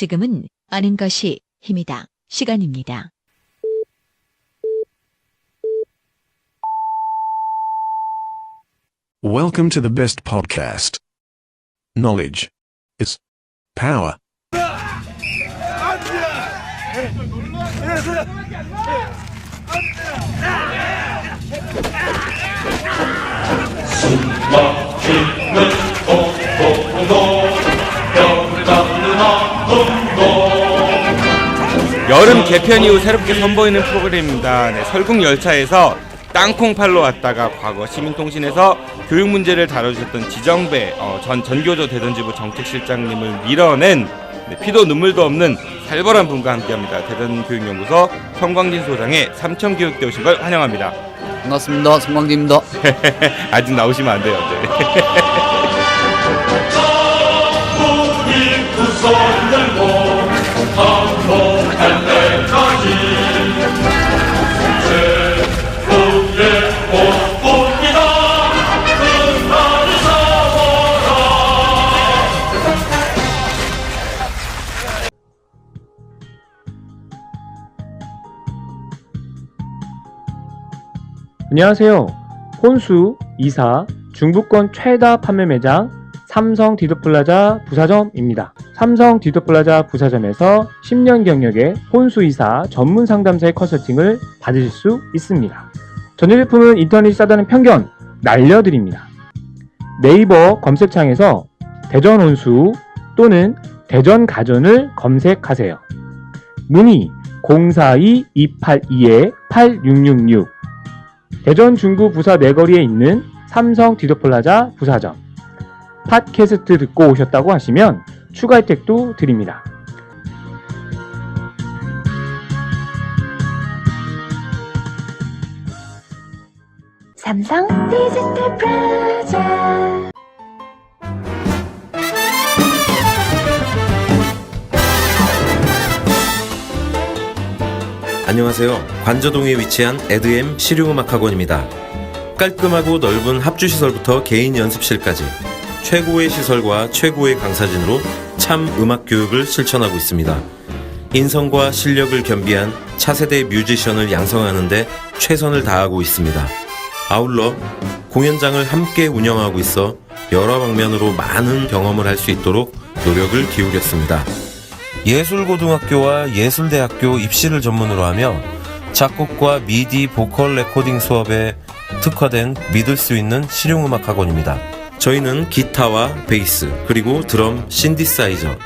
지금은 아는 것이 힘이다. 시간입니다. Welcome to the best podcast. Knowledge is power. 여름 개편 이후 새롭게 선보이는 프로그램입니다. 네, 설국열차에서 땅콩 팔러 왔다가 과거 시민통신에서 교육 문제를 다뤄주셨던 지정배 전 전교조 대전지부 정책실장님을 밀어낸 피도 눈물도 없는 살벌한 분과 함께합니다. 대전교육연구소 성광진 소장의 삼천교육대 오신 걸 환영합니다. 반갑습니다. 성광진입니다. 아직 나오시면 안 돼요. 네. 안녕하세요. 혼수, 이사, 중부권 최다 판매 매장 삼성 디도플라자 부사점입니다. 삼성 디도플라자 부사점에서 10년 경력의 혼수, 이사 전문 상담사의 컨설팅을 받으실 수 있습니다. 전자 제품은 인터넷이 싸다는 편견 날려드립니다. 네이버 검색창에서 대전 혼수 또는 대전 가전을 검색하세요. 문의 042-282-8666 대전 중구 부사 내거리에 있는 삼성 디도플라자 부사점. 팟캐스트 듣고 오셨다고 하시면 추가 혜택도 드립니다. 삼성 디지털 프로젝트. 안녕하세요. 관저동에 위치한 에드엠 실용음악학원입니다. 깔끔하고 넓은 합주시설부터 개인 연습실까지 최고의 시설과 최고의 강사진으로 참 음악교육을 실천하고 있습니다. 인성과 실력을 겸비한 차세대 뮤지션을 양성하는 데 최선을 다하고 있습니다. 아울러 공연장을 함께 운영하고 있어 여러 방면으로 많은 경험을 할 수 있도록 노력을 기울였습니다. 예술고등학교와 예술대학교 입시를 전문으로 하며 작곡과 미디 보컬 레코딩 수업에 특화된 믿을 수 있는 실용음악학원입니다. 저희는 기타와 베이스, 그리고 드럼, 신디사이저,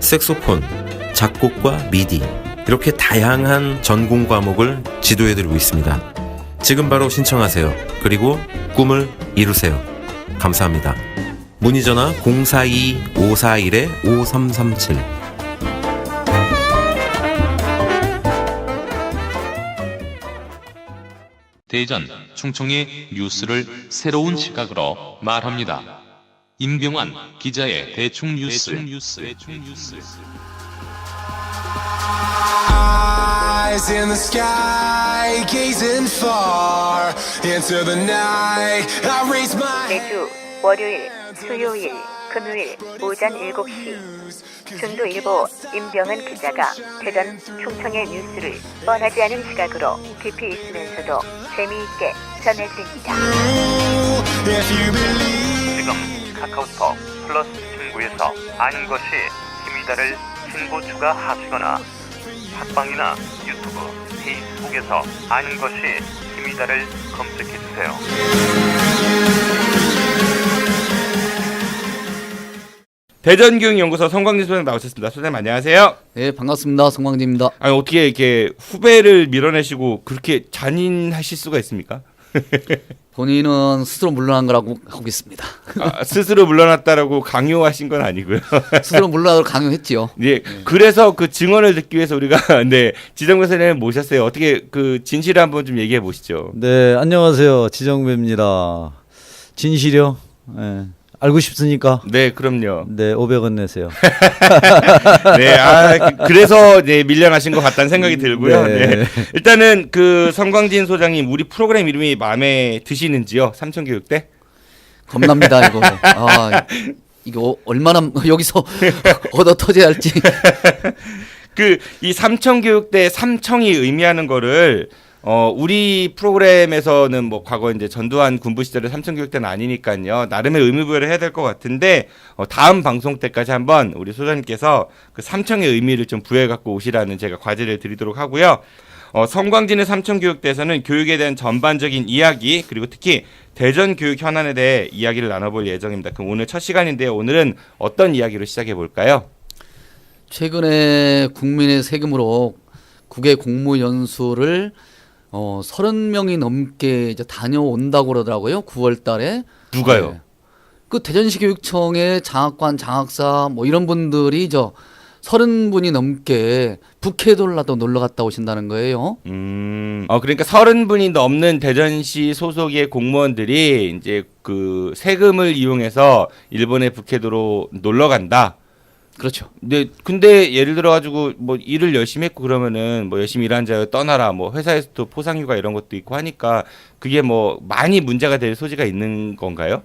색소폰, 작곡과 미디 이렇게 다양한 전공 과목을 지도해드리고 있습니다. 지금 바로 신청하세요. 그리고 꿈을 이루세요. 감사합니다. 문의전화 042-541-5337 대전, 충청의 뉴스를 새로운 시각으로 말합니다. 임병환 기자의 대충 뉴스. Eyes in the sky, gazing far into the night. I raise my 매주 월요일, 수요일, 금요일 오전 7시 중도일보 임병헌 기자가 대전, 충청의 뉴스를 뻔하지 않은 시각으로 깊이 있으면서도 재미있게 전해드립니다. 지금 카카오톡 플러스 친구에서 아는 것이 힘이다를 친구 추가하시거나 팟빵이나 유튜브, 페이스북에서 아는 것이 힘이다를 검색해주세요. 대전교육연구소 성광진 소장 나오셨습니다. 소장님 안녕하세요. 네, 반갑습니다. 성광진입니다. 아니, 어떻게 이렇게 후배를 밀어내시고 그렇게 잔인하실 수가 있습니까? 본인은 스스로 물러난 거라고 하고 있습니다. 스스로 물러났다라고 강요하신 건 아니고요. 스스로 물러나도록 강요했지요. 예, 그래서 그 증언을 듣기 위해서 우리가 지정배 선생님 모셨어요. 어떻게 그 진실을 한번 좀 얘기해 보시죠. 네, 안녕하세요. 지정배입니다. 진실이요? 네. 알고 싶습니까? 네, 그럼요. 네, 500원 내세요. 네, 그래서 밀려나신 것 같다는 생각이 들고요. 네. 네. 일단은 그 성광진 소장님, 우리 프로그램 이름이 마음에 드시는지요? 삼천교육대? 겁납니다, 이거. 이게 얼마나 여기서 얻어 터져야 할지. 이 삼청교육대 삼청이 의미하는 거를 우리 프로그램에서는 뭐 과거 이제 전두환 군부 시절의 삼청교육대는 아니니까요. 나름의 의미부여를 해야 될 것 같은데 다음 방송 때까지 한번 우리 소장님께서 그 삼청의 의미를 좀 부여해 갖고 오시라는 제가 과제를 드리도록 하고요. 성광진의 삼청교육대에서는 교육에 대한 전반적인 이야기 그리고 특히 대전 교육 현안에 대해 이야기를 나눠볼 예정입니다. 그럼 오늘 첫 시간인데요. 오늘은 어떤 이야기로 시작해 볼까요? 최근에 국민의 세금으로 국외 공무 연수를 30명이 넘게 이제 다녀온다고 그러더라고요. 9월 달에. 누가요? 네. 그 대전시 교육청의 장학관, 장학사 뭐 이런 분들이 30분이 넘게 북해돌라도 놀러 갔다 오신다는 거예요. 그러니까 30분이 넘는 대전시 소속의 공무원들이 이제 그 세금을 이용해서 일본의 북해도로 놀러 간다. 그렇죠. 근데 예를 들어 가지고 뭐 일을 열심히 했고 그러면은 뭐 열심히 일한 자여 떠나라 뭐 회사에서도 포상휴가 이런 것도 있고 하니까 그게 뭐 많이 문제가 될 소지가 있는 건가요?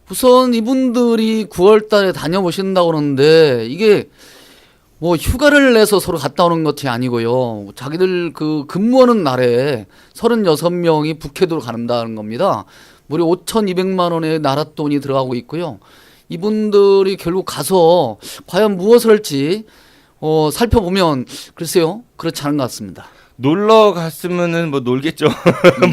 우선 이분들이 9월 달에 다녀보신다고 그러는데 이게 뭐 휴가를 내서 서로 갔다 오는 것이 아니고요. 자기들 그 근무하는 날에 36명이 북해도로 간다는 겁니다. 무려 5,200만 원의 나라 돈이 들어가고 있고요. 이분들이 결국 가서 과연 무엇을 할지 살펴보면 글쎄요. 그렇지 않은 것 같습니다. 놀러 갔으면은 뭐 놀겠죠.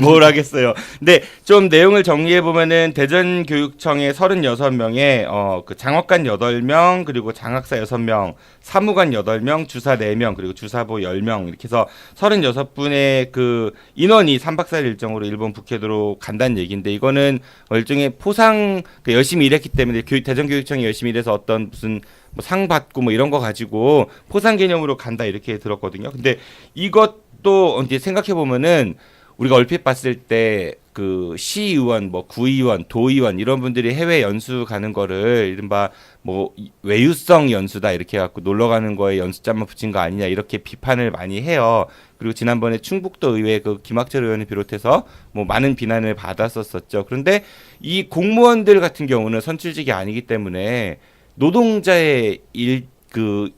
뭘 하겠어요. 근데 좀 내용을 정리해 보면은 대전교육청에 36명에 그 장학관 8명, 그리고 장학사 6명, 사무관 8명, 주사 4명, 그리고 주사부 10명 이렇게 해서 36분의 그 인원이 3박 4일 일정으로 일본 북해도로 간다는 얘기인데 이거는 일종의 포상 열심히 일했기 때문에 대전교육청이 열심히 일해서 어떤 무슨 뭐 상 받고 뭐 이런 거 가지고 포상 개념으로 간다 이렇게 들었거든요. 근데 이것도 이제 생각해 보면은 우리가 얼핏 봤을 때 그 시의원, 뭐 구의원, 도의원 이런 분들이 해외 연수 가는 거를 이른바 뭐 외유성 연수다 이렇게 해갖고 놀러 가는 거에 연수장만 붙인 거 아니냐 이렇게 비판을 많이 해요. 그리고 지난번에 충북도 의회 그 김학철 의원을 비롯해서 뭐 많은 비난을 받았었죠. 그런데 이 공무원들 같은 경우는 선출직이 아니기 때문에 노동자의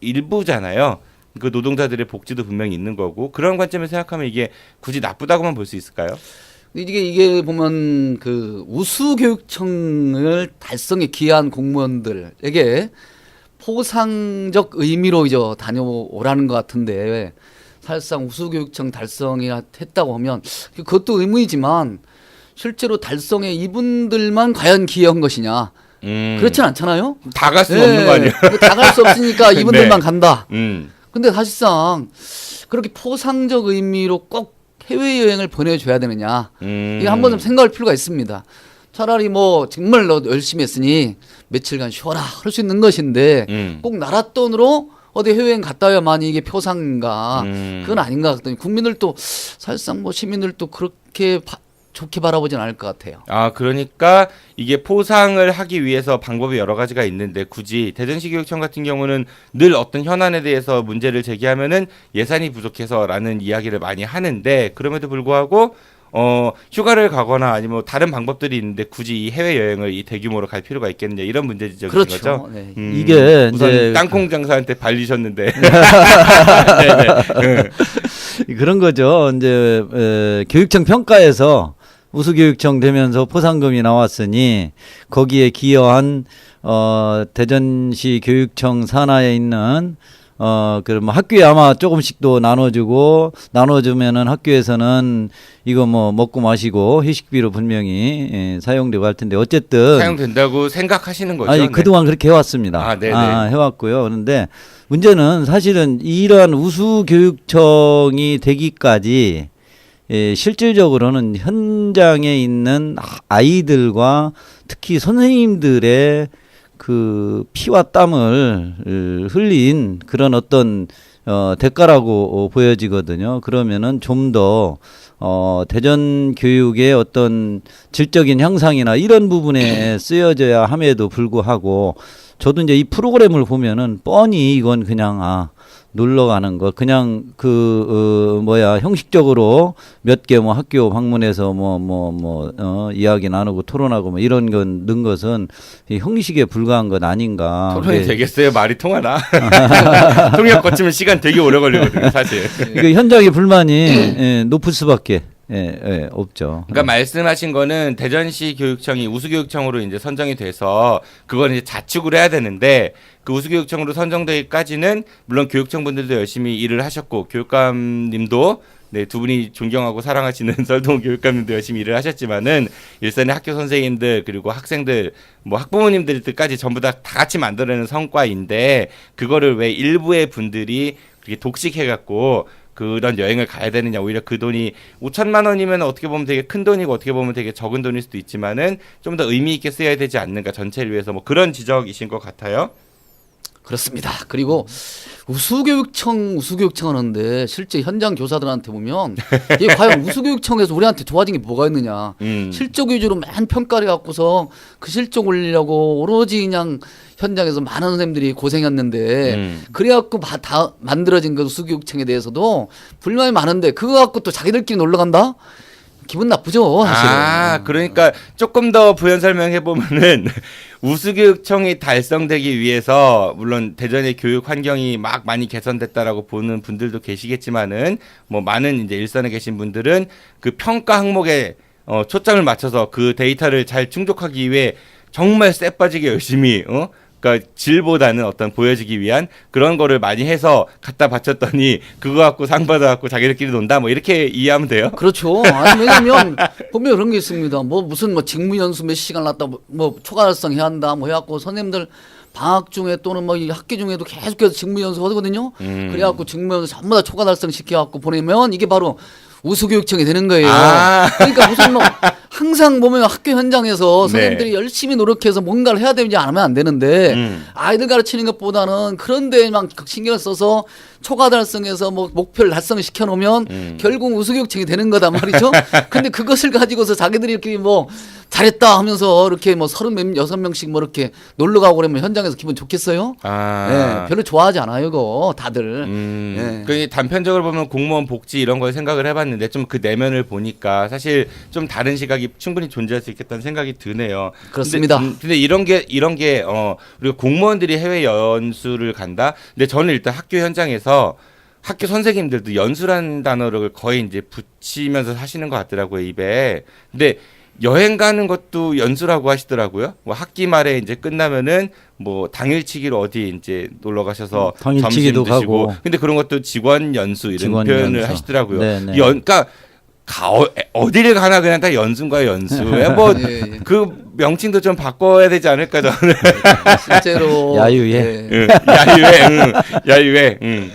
일부잖아요. 그 노동자들의 복지도 분명히 있는 거고 그런 관점에서 생각하면 이게 굳이 나쁘다고만 볼 수 있을까요? 이게 보면 그 우수교육청을 달성에 기여한 공무원들에게 포상적 의미로 이제 다녀오라는 것 같은데 사실상 우수교육청 달성이 했다고 하면 그것도 의무이지만 실제로 달성에 이분들만 과연 기여한 것이냐? 그렇진 않잖아요. 다 갈 수는 없는 거 아니에요? 다 갈 수 없으니까 이분들만 네. 간다. 근데 사실상 그렇게 포상적 의미로 꼭 해외여행을 보내줘야 되느냐. 이거 한번 좀 생각할 필요가 있습니다. 차라리 뭐 정말 너 열심히 했으니 며칠간 쉬어라 할 수 있는 것인데 꼭 나라 돈으로 어디 해외여행 갔다 와야만이 이게 표상인가. 그건 아닌 것 같더니 국민들도 사실상 뭐 시민들도 그렇게 좋게 바라보진 않을 것 같아요. 그러니까 이게 포상을 하기 위해서 방법이 여러 가지가 있는데 굳이 대전시 교육청 같은 경우는 늘 어떤 현안에 대해서 문제를 제기하면은 예산이 부족해서라는 이야기를 많이 하는데 그럼에도 불구하고 휴가를 가거나 아니면 다른 방법들이 있는데 굳이 이 해외 여행을 이 대규모로 갈 필요가 있겠느냐 이런 문제 지적인 그렇죠. 거죠. 네. 이게 우선 이제 땅콩 장사한테 발리셨는데 그런 거죠. 이제 교육청 평가에서 우수교육청 되면서 포상금이 나왔으니 거기에 기여한 대전시 교육청 산하에 있는 그럼 학교에 아마 조금씩 또 나눠주면은 학교에서는 이거 뭐 먹고 마시고 휴식비로 분명히 사용되고 할 텐데 어쨌든 사용된다고 생각하시는 거죠. 아니 그동안 그렇게 해왔습니다. 해왔고요. 그런데 문제는 사실은 이러한 우수교육청이 되기까지 실질적으로는 현장에 있는 아이들과 특히 선생님들의 그 피와 땀을 흘린 그런 어떤 대가라고 보여지거든요. 그러면은 좀 더 대전 교육의 어떤 질적인 향상이나 이런 부분에 쓰여져야 함에도 불구하고 저도 이제 이 프로그램을 보면은 뻔히 이건 그냥 놀러 가는 거 그냥 형식적으로 몇 개 뭐 학교 방문해서 이야기 나누고 토론하고 뭐 이런 건 넣은 것은 이 형식에 불과한 것 아닌가. 토론이 되겠어요? 말이 통하나? 통역 거치면 시간 되게 오래 걸리거든요, 사실. 그 현장의 불만이 높을 수밖에 없죠. 그러니까 말씀하신 거는 대전시 교육청이 우수교육청으로 이제 선정이 돼서 그걸 이제 자축을 해야 되는데 그 우수교육청으로 선정되기까지는 물론 교육청 분들도 열심히 일을 하셨고 교육감님도 네, 두 분이 존경하고 사랑하시는 설동훈 교육감님도 열심히 일을 하셨지만은 일선의 학교 선생님들 그리고 학생들 뭐 학부모님들까지 전부 다 같이 만들어내는 성과인데 그거를 왜 일부의 분들이 그렇게 독식해갖고 그런 여행을 가야 되느냐. 오히려 그 돈이 5천만 원이면 어떻게 보면 되게 큰 돈이고 어떻게 보면 되게 적은 돈일 수도 있지만은 좀 더 의미 있게 쓰여야 되지 않는가 전체를 위해서 뭐 그런 지적이신 것 같아요. 그렇습니다. 그리고 우수교육청 하는데 실제 현장 교사들한테 보면 이게 과연 우수교육청에서 우리한테 좋아진 게 뭐가 있느냐. 실적 위주로 맨 평가를 갖고서 그 실적 올리려고 오로지 그냥 현장에서 많은 선생님들이 고생했는데 그래갖고 다 만들어진 그 우수교육청에 대해서도 불만이 많은데 그거 갖고 또 자기들끼리 놀러 간다? 기분 나쁘죠, 사실은. 그러니까 조금 더 부연 설명해 보면은 우수교육청이 달성되기 위해서 물론 대전의 교육 환경이 막 많이 개선됐다라고 보는 분들도 계시겠지만은 뭐 많은 이제 일선에 계신 분들은 그 평가 항목에 초점을 맞춰서 그 데이터를 잘 충족하기 위해 정말 쎄 빠지게 열심히 그러니까 질보다는 어떤 보여지기 위한 그런 거를 많이 해서 갖다 바쳤더니 그거 갖고 상 받아갖고 자기들끼리 논다 뭐 이렇게 이해하면 돼요? 그렇죠. 아니 왜냐면 보면 그런 게 있습니다. 무슨 직무 연수 몇 시간 났다 뭐 초과 달성 해야 한다 뭐 해갖고 선생님들 방학 중에 또는 뭐 학기 중에도 계속해서 직무 연수 하거든요. 그래갖고 직무 연수 전부 다 초과 달성 시켜갖고 보내면 이게 바로 우수교육청이 되는 거예요. 그러니까 무슨 뭐 항상 보면 학교 현장에서 선생님들이 열심히 노력해서 뭔가를 해야 되지 않으면 안 되는데 아이들 가르치는 것보다는 그런데 막 신경을 써서 초과 달성해서 뭐 목표를 달성을 시켜놓으면 결국 우수교육청이 되는 거단 말이죠. 근데 그것을 가지고서 자기들이 이렇게 뭐 잘했다 하면서 이렇게 뭐 36명씩 뭐 이렇게 놀러 가고 그러면 현장에서 기분 좋겠어요? 네, 별로 좋아하지 않아요, 이거 다들. 네. 그 단편적으로 보면 공무원 복지 이런 걸 생각을 해봤는데 좀 그 내면을 보니까 사실 좀 다른 시각이 충분히 존재할 수 있겠다는 생각이 드네요. 그렇습니다. 근데 이런 게 우리가 공무원들이 해외 연수를 간다. 근데 저는 일단 학교 현장에서 학교 선생님들도 연수라는 단어를 거의 이제 붙이면서 하시는 것 같더라고요, 입에. 근데 여행 가는 것도 연수라고 하시더라고요. 뭐 학기 말에 이제 끝나면은 뭐 당일치기로 어디 이제 놀러 가셔서 점심 드시고. 가고. 근데 그런 것도 직원 연수 이런 직원 표현을 연수. 하시더라고요. 그러니까 어디를 가나 그냥 다 연수인가 연수에 뭐 그 명칭도 좀 바꿔야 되지 않을까 저는. 실제로 야유회. 야유회. 그러니까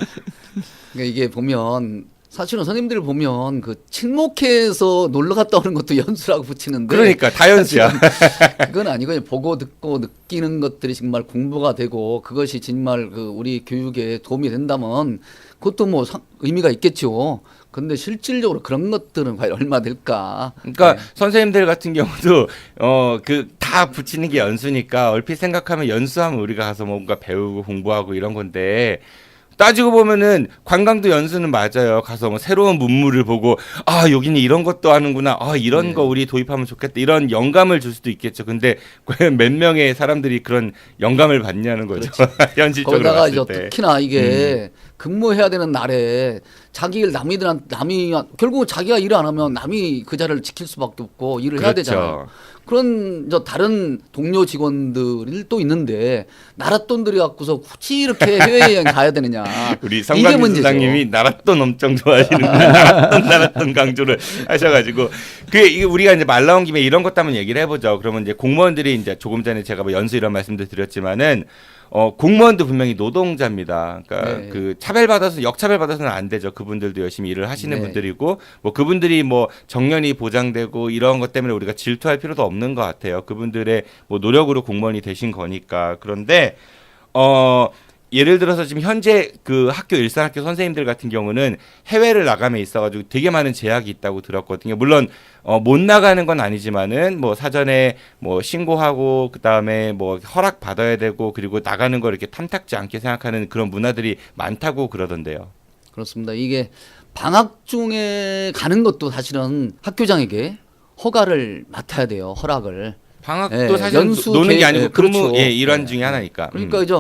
이게 보면 사실은 선생님들을 보면 그 친목회에서 놀러 갔다 오는 것도 연수라고 붙이는데 그러니까 다 연수야. 그건 아니고 보고 듣고 느끼는 것들이 정말 공부가 되고 그것이 정말 그 우리 교육에 도움이 된다면 그것도 뭐 의미가 있겠죠. 근데 실질적으로 그런 것들은 과연 얼마 될까? 그러니까 선생님들 같은 경우도 그 다 붙이는 게 연수니까 얼핏 생각하면 연수하면 우리가 가서 뭔가 배우고 공부하고 이런 건데 따지고 보면은 관광도 연수는 맞아요. 가서 뭐 새로운 문물을 보고 여기는 이런 것도 하는구나. 이런 거 우리 도입하면 좋겠다. 이런 영감을 줄 수도 있겠죠. 근데 과연 몇 명의 사람들이 그런 영감을 받냐는 거죠. 현실적으로 거기다가 봤을 이제 때. 특히나 이게 근무해야 되는 날에 자기 일 남이 결국은 자기가 일을 안 하면 남이 그 자리를 지킬 수밖에 없고 일을 해야 되잖아요. 그런 다른 동료 직원들이 또 있는데 나랏돈 들이 갖고서 굳이 이렇게 해외여행 가야 되느냐. 우리 성광규 소장님이 나랏돈 엄청 좋아하시는데 나랏돈 강조를 하셔가지고 이게 우리가 이제 말 나온 김에 이런 것도 한번 얘기를 해보죠. 그러면 이제 공무원들이 이제 조금 전에 제가 뭐 연수 이런 말씀도 드렸지만은 공무원도 분명히 노동자입니다. 그러니까 그 역차별받아서는 안 되죠. 그분들도 열심히 일을 하시는 분들이고, 뭐 그분들이 뭐 정년이 보장되고 이런 것 때문에 우리가 질투할 필요도 없는 것 같아요. 그분들의 뭐 노력으로 공무원이 되신 거니까. 그런데, 예를 들어서 지금 현재 그 학교 일산학교 선생님들 같은 경우는 해외를 나감에 있어가지고 되게 많은 제약이 있다고 들었거든요. 물론 못 나가는 건 아니지만은 뭐 사전에 뭐 신고하고 그 다음에 뭐 허락 받아야 되고 그리고 나가는 걸 이렇게 탐탁지 않게 생각하는 그런 문화들이 많다고 그러던데요. 그렇습니다. 이게 방학 중에 가는 것도 사실은 학교장에게 허가를 맡아야 돼요. 허락을. 방학도 사실 노는 게 아니고 근무 일환 중에 하나니까. 그러니까 이제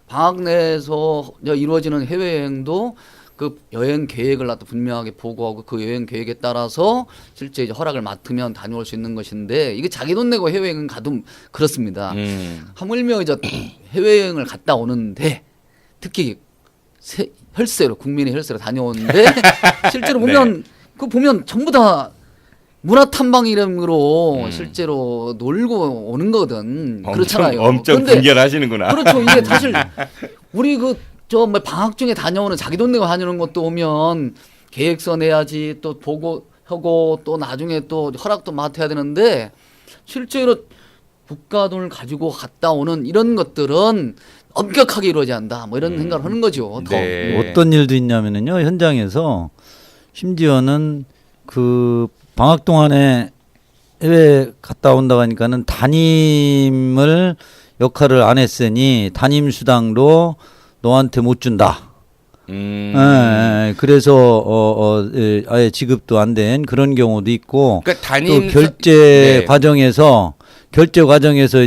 방학 내에서 이루어지는 해외여행도 그 여행 계획을 갖다 분명하게 보고하고 그 여행 계획에 따라서 실제 이제 허락을 맡으면 다녀올 수 있는 것인데 이게 자기 돈 내고 해외여행 가도 그렇습니다. 하물며 이제 해외여행을 갔다 오는데 특히 혈세로 국민의 혈세로 다녀오는데 실제로 보면 그 보면 전부 다 문화탐방 이름으로 실제로 놀고 오는 거거든. 그렇잖아요. 엄청 분별하시는구나. 그렇죠. 이게 사실 우리 저 방학 중에 다녀오는 자기 돈 내고 다녀오는 것도 오면 계획서 내야지 또 보고 하고 또 나중에 또 허락도 맡아야 되는데 실제로 국가 돈을 가지고 갔다 오는 이런 것들은 엄격하게 이루어져야 한다. 뭐 이런 생각을 하는 거죠. 더. 어떤 일도 있냐면은요. 현장에서 심지어는 그 방학 동안에 해외 갔다 온다고 하니까는 담임을 역할을 안 했으니 담임 수당도 너한테 못 준다. 그래서 아예 지급도 안 된 그런 경우도 있고 그러니까 또 결제 과정에서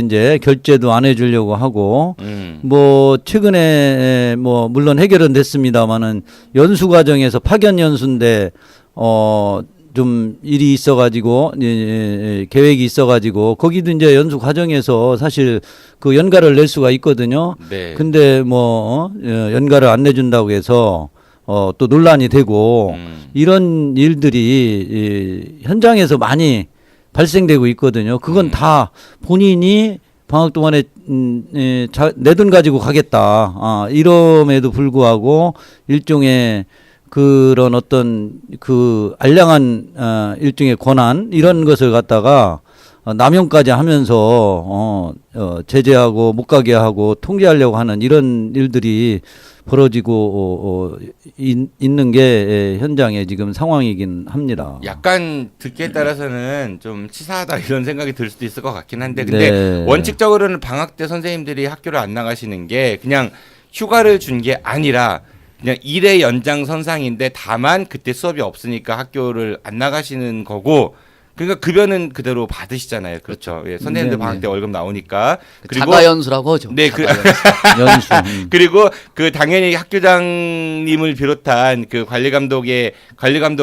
이제 결제도 안 해주려고 하고 뭐 최근에 뭐 물론 해결은 됐습니다만은 연수 과정에서 파견 연수인데 좀 일이 있어가지고 계획이 있어가지고 거기도 이제 연수 과정에서 사실 그 연가를 낼 수가 있거든요. 네. 근데 뭐 연가를 안 내준다고 해서 또 논란이 되고 이런 일들이 현장에서 많이 발생되고 있거든요. 그건 다 본인이 방학 동안에 내 돈 가지고 가겠다. 이럼에도 불구하고 일종의 그런 어떤 그 알량한 일종의 권한 이런 것을 갖다가 남용까지 하면서 제재하고 못 가게 하고 통제하려고 하는 이런 일들이 벌어지고 있는 게 현장의 지금 상황이긴 합니다. 약간 듣기에 따라서는 좀 치사하다 이런 생각이 들 수도 있을 것 같긴 한데 근데 원칙적으로는 방학 때 선생님들이 학교를 안 나가시는 게 그냥 휴가를 준 게 아니라 그냥 일의 연장선상인데 다만 그때 수업이 없으니까 학교를 안 나가시는 거고 그러니까 급여는 그대로 받으시잖아요. 그렇죠. 예, 선생님들 방학 때 월급 나오니까 그리고 자가연수라고 하죠. 네, 연수. 그리고 그 당연히 학교장님을 비롯한 그 관리감독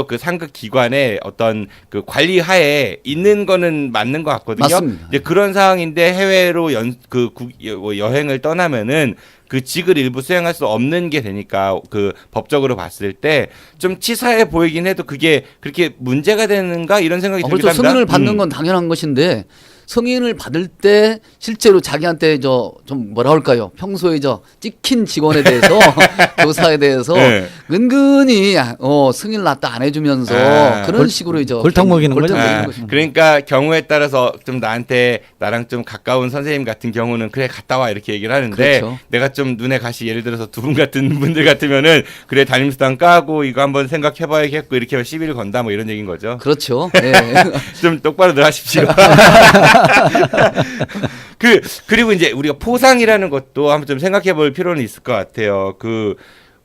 그 상급 기관의 어떤 그 관리하에 있는 거는 맞는 것 같거든요. 맞습니다. 이제 그런 상황인데 해외로 여행을 떠나면은 그 직을 일부 수행할 수 없는 게 되니까 그 법적으로 봤을 때 좀 치사해 보이긴 해도 그게 그렇게 문제가 되는가 이런 생각이 들긴 합니다. 승인을 받는 건 당연한 것인데 승인을 받을 때 실제로 자기한테 좀 뭐라 할까요? 평소에 찍힌 직원에 대해서 교사에 대해서 은근히 승인을 놨다 안 해주면서 그런 식으로 골탕 먹이는 거죠. 그러니까 경우에 따라서 좀 나랑 좀 가까운 선생님 같은 경우는 그래 갔다 와 이렇게 얘기를 하는데 그렇죠. 내가 좀 눈에 가시 예를 들어서 두 분 같은 분들 같으면은 그래 담임수당 까고 이거 한번 생각해봐야겠고 이렇게 하면 시비를 건다 뭐 이런 얘기인 거죠. 그렇죠. 네. 좀 똑바로들 하십시오. 그리고 이제 우리가 포상이라는 것도 한번 좀 생각해 볼 필요는 있을 것 같아요.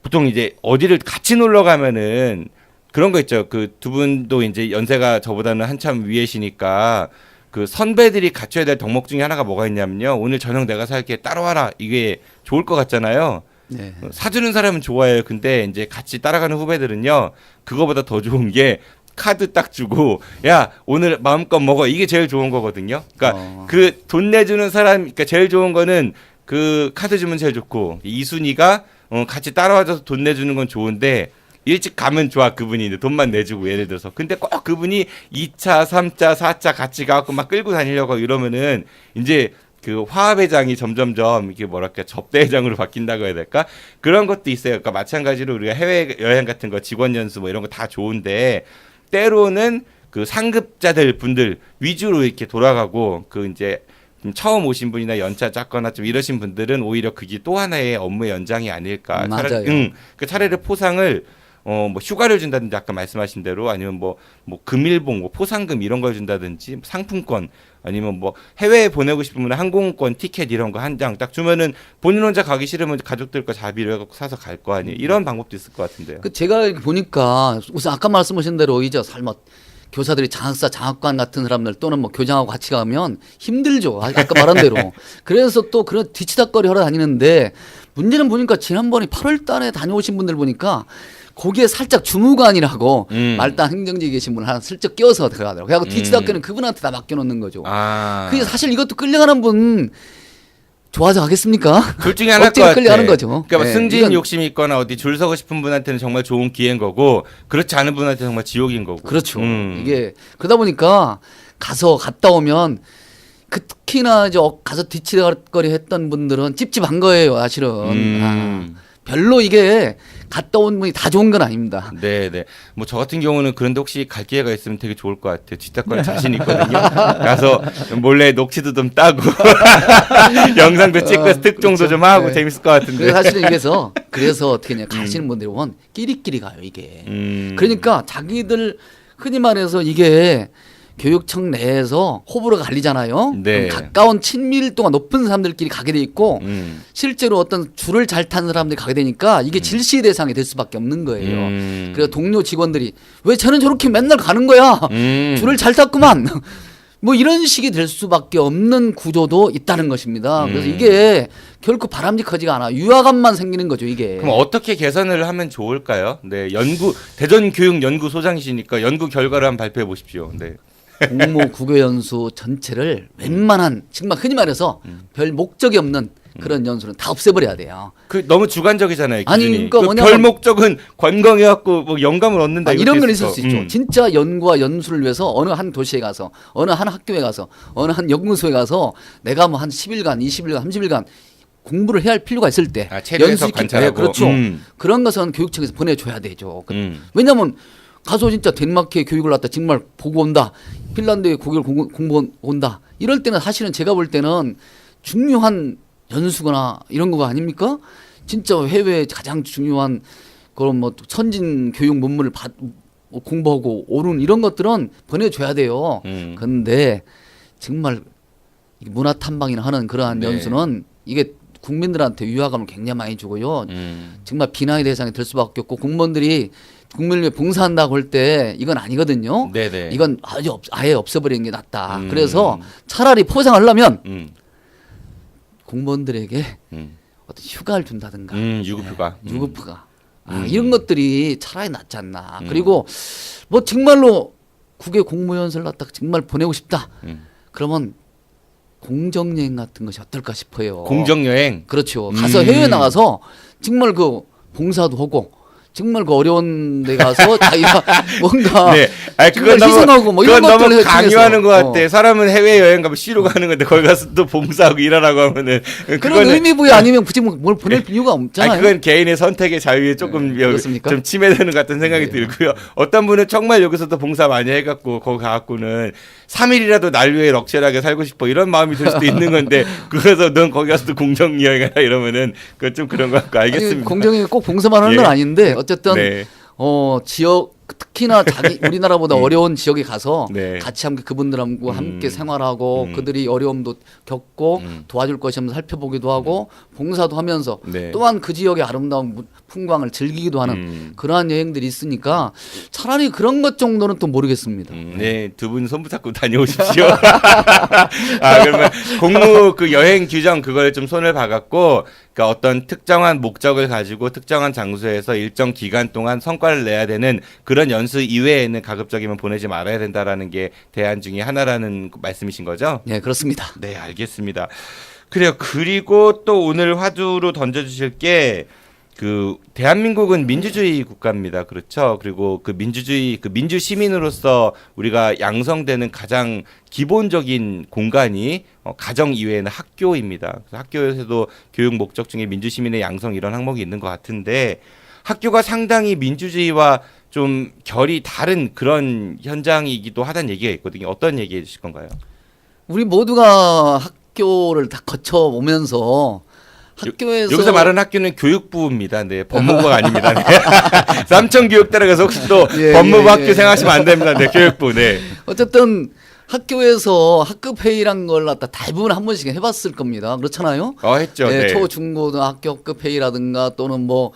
보통 이제 어디를 같이 놀러 가면은 그런 거 있죠. 그 두 분도 이제 연세가 저보다는 한참 위에시니까 그 선배들이 갖춰야 될 덕목 중에 하나가 뭐가 있냐면요. 오늘 저녁 내가 살게 따라와라. 이게 좋을 것 같잖아요. 네. 사주는 사람은 좋아해요. 근데 이제 같이 따라가는 후배들은요. 그거보다 더 좋은 게 카드 딱 주고 야 오늘 마음껏 먹어 이게 제일 좋은 거거든요. 그러니까 그 돈 내주는 사람 그러니까 제일 좋은 거는 그 카드 주면 제일 좋고 이순이가 같이 따라와줘서 돈 내주는 건 좋은데 일찍 가면 좋아 그분이 돈만 내주고 예를 들어서 근데 꼭 그분이 2차 3차 4차 같이 가갖고 막 끌고 다니려고 이러면은 이제 그 화합회장이 점점점 이게 뭐랄까 접대회장으로 바뀐다고 해야 될까 그런 것도 있어요. 그러니까 마찬가지로 우리가 해외 여행 같은 거 직원 연수 뭐 이런 거 다 좋은데 때로는 그 상급자들 분들 위주로 이렇게 돌아가고 그 이제 처음 오신 분이나 연차 짧거나 좀 이러신 분들은 오히려 그게 또 하나의 업무의 연장이 아닐까. 맞아요. 그 차라리 포상을 뭐 휴가를 준다든지 아까 말씀하신 대로 아니면 뭐 금일봉, 뭐 포상금 이런 걸 준다든지 상품권 아니면 뭐 해외에 보내고 싶으면 항공권 티켓 이런 거 한 장 딱 주면은 본인 혼자 가기 싫으면 가족들 거 자비로 해갖고 사서 갈 거 아니에요. 이런 방법도 있을 것 같은데요. 그 제가 보니까 우선 아까 말씀하신 대로 이제 설마 교사들이 장학사, 장학관 같은 사람들 또는 뭐 교장하고 같이 가면 힘들죠. 아까 말한 대로. 그래서 또 그런 뒤치다거리 하러 다니는데 문제는 보니까 지난번에 8월 달에 다녀오신 분들 보니까 거기에 살짝 주무관이라고 말단 행정직에 계신 분 하나 슬쩍 껴서 들어가더라고요. 그래갖고 뒤치다거리는 그분한테 다 맡겨놓는 거죠. 그게 사실 이것도 끌려가는 분 좋아서 가겠습니까? 둘 중에 하나일 것 같아. 끌려가는 거죠. 그러니까 네, 승진 이건 욕심이 있거나 어디 줄 서고 싶은 분한테는 정말 좋은 기회인 거고 그렇지 않은 분한테 정말 지옥인 거고. 그렇죠. 이게 그러다 보니까 갔다 오면 그 특히나 이제 가서 뒤치다거리 했던 분들은 찝찝한 거예요, 사실은. 별로 이게 갔다 온 분이 다 좋은 건 아닙니다. 네. 뭐 저 같은 경우는 그런데 혹시 갈 기회가 있으면 되게 좋을 것 같아요. 뒷담화에 자신 있거든요. 가서 몰래 녹취도 좀 따고 영상도 찍고 특종도 좀 하고 재밌을 것 같은데. 사실은 그래서 어떻게 냐 가시는 분들이 보면 끼리끼리 가요, 이게. 그러니까 자기들 흔히 말해서 이게 교육청 내에서 호불호가 갈리잖아요. 네. 가까운 친밀도가 높은 사람들끼리 가게 돼 있고 실제로 어떤 줄을 잘 탄 사람들이 가게 되니까 이게 질시 대상이 될 수밖에 없는 거예요. 그래서 동료 직원들이 왜 쟤는 저렇게 맨날 가는 거야? 줄을 잘 탔구만. 뭐 이런 식이 될 수밖에 없는 구조도 있다는 것입니다. 그래서 이게 결코 바람직하지가 않아. 유화감만 생기는 거죠, 이게. 그럼 어떻게 개선을 하면 좋을까요? 네, 대전교육연구소장이시니까 연구 결과를 한번 발표해 보십시오. 네. 공모 국외연수 전체를 웬만한 정말 흔히 말해서 별 목적이 없는 그런 연수는 다 없애버려야 돼요. 그 너무 주관적이잖아요. 기준이. 아니 그러니까 뭐냐면 별 목적은 관광해갖고 뭐 영감을 얻는다. 이런 건 있을 수 있죠. 진짜 연구와 연수를 위해서 어느 한 도시에 가서 어느 한 학교에 가서 어느 한 연구소에 가서 내가 뭐 한 10일간 20일간 30일간 공부를 해야 할 필요가 있을 때 연수 관찰하고 그렇죠. 그런 것은 교육청에서 보내줘야 되죠. 왜냐하면 가서 진짜 덴마크의 교육을 갖다 정말 보고 온다. 핀란드의 교육을 공부 온다. 이럴 때는 사실은 제가 볼 때는 중요한 연수거나 이런 거가 아닙니까? 진짜 해외에 가장 중요한 그런 뭐 선진 교육 논문을 공부하고 오른 이런 것들은 보내줘야 돼요. 그런데 정말 문화 탐방이나 하는 그러한 연수는 이게 국민들한테 유화감을 굉장히 많이 주고요. 정말 비난의 대상이 될 수밖에 없고 공무원들이 국민을 위해 봉사한다고 할 때 이건 아니거든요. 네네. 이건 아예 없애버리는 게 낫다. 그래서 차라리 포상하려면 공무원들에게 어떤 휴가를 준다든가 유급휴가. 유급휴가. 이런 것들이 차라리 낫지 않나. 그리고 뭐 정말로 국외 공무원을 갖다가 정말 보내고 싶다. 그러면 공정여행 같은 것이 어떨까 싶어요. 공정여행? 그렇죠. 가서 해외 나가서 정말 그 봉사도 하고 정말 그 어려운 데 가서 자기가 뭔가 그건 희생하고 뭐 이런 것들을 너무 강요하는 것 같아. 사람은 해외 여행 가면 쉬러 가는 건데 거기 가서 또 봉사하고 일하라고 하면은 그런 의미부여 아니면 굳이 뭘 보낼 이유가 없잖아요. 그건 개인의 선택의 자유에 조금 좀 침해되는 것 같은 생각이 들고요. 어떤 분은 정말 여기서도 봉사 많이 해갖고 거기 가갖고는 3일이라도 날 위해 럭셔리하게 살고 싶어 이런 마음이 들 수도 있는 건데 그래서 넌 거기 가서도 공정여행하라 이러면은 그건 좀 그런 것 같고 알겠습니다. 공정여행 꼭 봉사만 하는 건 아닌데 어쨌든 지역 특히나 우리나라보다 어려운 지역에 가서 같이 함께 그분들하고 함께 생활하고 그들이 어려움도 겪고 도와줄 것이 없으면 살펴보기도 하고 봉사도 하면서 또한 그 지역의 아름다운 풍광을 즐기기도 하는 그러한 여행들이 있으니까 차라리 그런 것 정도는 또 모르겠습니다. 네, 두 분 손붙잡고 다녀오십시오. 그러면 공무 그 여행 규정 그걸 좀 손을 봐갖고 그러니까 어떤 특정한 목적을 가지고 특정한 장소에서 일정 기간 동안 성과를 내야 되는 그런 연수 이외에는 가급적이면 보내지 말아야 된다라는 게 대안 중에 하나라는 말씀이신 거죠? 네, 그렇습니다. 네, 알겠습니다. 그래요. 그리고 또 오늘 화두로 던져주실 게 그 대한민국은 민주주의 국가입니다. 그렇죠. 그리고 그 민주주의 그 민주 시민으로서 우리가 양성되는 가장 기본적인 공간이 가정 이외에는 학교입니다. 그래서 학교에서도 교육 목적 중에 민주 시민의 양성 이런 항목이 있는 것 같은데 학교가 상당히 민주주의와 좀 결이 다른 그런 현장이기도 하다는 얘기가 있거든요. 어떤 얘기해 주실 건가요? 우리 모두가 학교를 다 거쳐 오면서 학교에서 여기서 말하는 학교는 교육부입니다. 네, 법무부가 아닙니다. 네. 삼천교육대라고 해서 혹시 또 법무부 학교 생각하시면 안 됩니다. 네, 교육부. 네. 어쨌든 학교에서 학급 회의란 걸 갖다 대부분 한 번씩 해봤을 겁니다. 그렇잖아요. 했죠. 네, 네. 초, 중, 고등학교 학급 회의라든가 또는 뭐